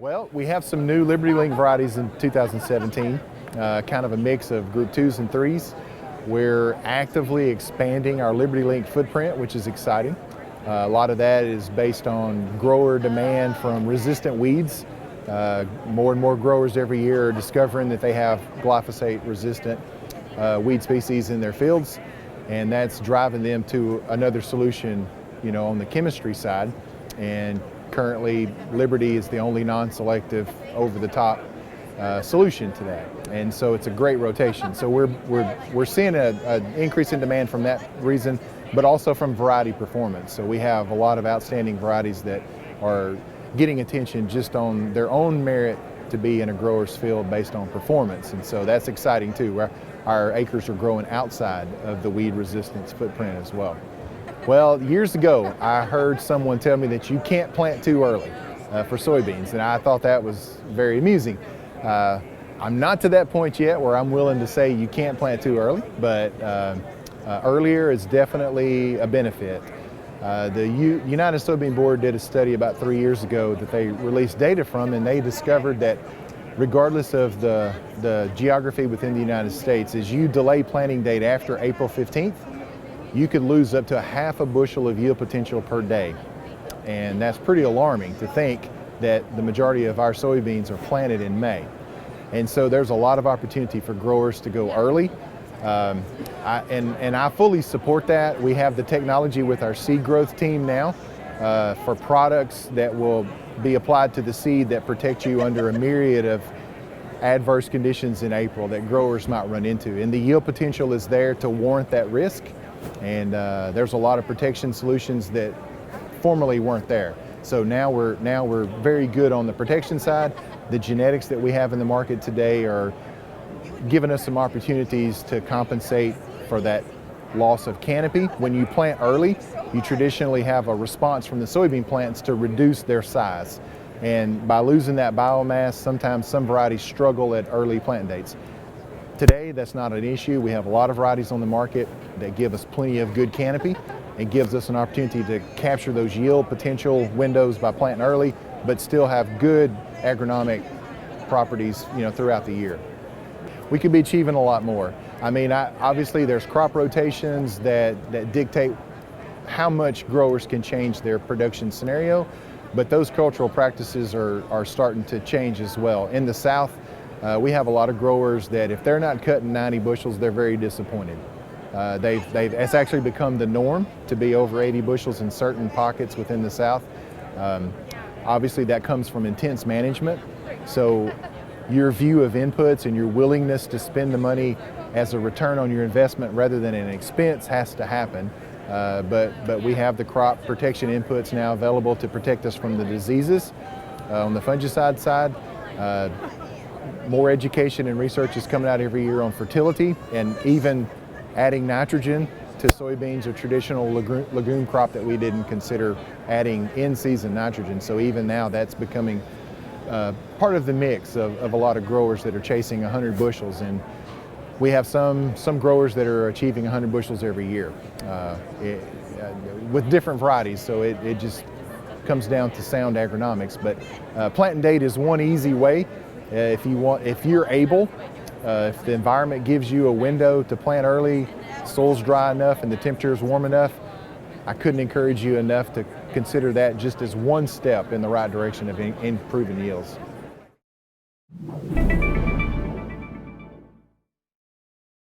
Well, we have some new Liberty Link varieties in 2017, kind of a mix of Group 2s and 3s. We're actively expanding our Liberty Link footprint, which is exciting. A lot of that is based on grower demand from resistant weeds. More and more growers every year are discovering that they have glyphosate-resistant weed species in their fields, and that's driving them to another solution, on the chemistry side. And currently, Liberty is the only non-selective, over-the-top solution to that, and so it's a great rotation. So we're seeing an increase in demand from that reason, but also from variety performance. So we have a lot of outstanding varieties that are getting attention just on their own merit to be in a grower's field based on performance, and so that's exciting too. Our acres are growing outside of the weed resistance footprint as well. Well, years ago, I heard someone tell me that you can't plant too early for soybeans, and I thought that was very amusing. I'm not to that point yet where I'm willing to say you can't plant too early, but earlier is definitely a benefit. The United Soybean Board did a study about 3 years ago that they released data from, and they discovered that regardless of the geography within the United States, as you delay planting date after April 15th, you could lose up to half a bushel of yield potential per day. And that's pretty alarming to think that the majority of our soybeans are planted in May. And so there's a lot of opportunity for growers to go early. And I fully support that. We have the technology with our seed growth team now for products that will be applied to the seed that protect you under a myriad of adverse conditions in April that growers might run into. And the yield potential is there to warrant that risk. And there's a lot of protection solutions that formerly weren't there. So now we're very good on the protection side. The genetics that we have in the market today are giving us some opportunities to compensate for that loss of canopy. When you plant early, you traditionally have a response from the soybean plants to reduce their size. And by losing that biomass, sometimes some varieties struggle at early plant dates. Today, that's not an issue. We have a lot of varieties on the market that give us plenty of good canopy. It gives us an opportunity to capture those yield potential windows by planting early, but still have good agronomic properties, throughout the year. We could be achieving a lot more. I mean, obviously there's crop rotations that dictate how much growers can change their production scenario, but those cultural practices are starting to change as well. In the South, we have a lot of growers that if they're not cutting 90 bushels, they're very disappointed. It's actually become the norm to be over 80 bushels in certain pockets within the South. Obviously that comes from intense management. So your view of inputs and your willingness to spend the money as a return on your investment rather than an expense has to happen. But we have the crop protection inputs now available to protect us from the diseases. On the fungicide side, more education and research is coming out every year on fertility, and even adding nitrogen to soybeans, a traditional legume crop that we didn't consider adding in-season nitrogen. So even now that's becoming part of the mix of a lot of growers that are chasing 100 bushels. And we have some growers that are achieving 100 bushels every year with different varieties. So it just comes down to sound agronomics. But planting date is one easy way. If you're able, if the environment gives you a window to plant early, soil's dry enough and the temperature is warm enough, I couldn't encourage you enough to consider that just as one step in the right direction of improving yields.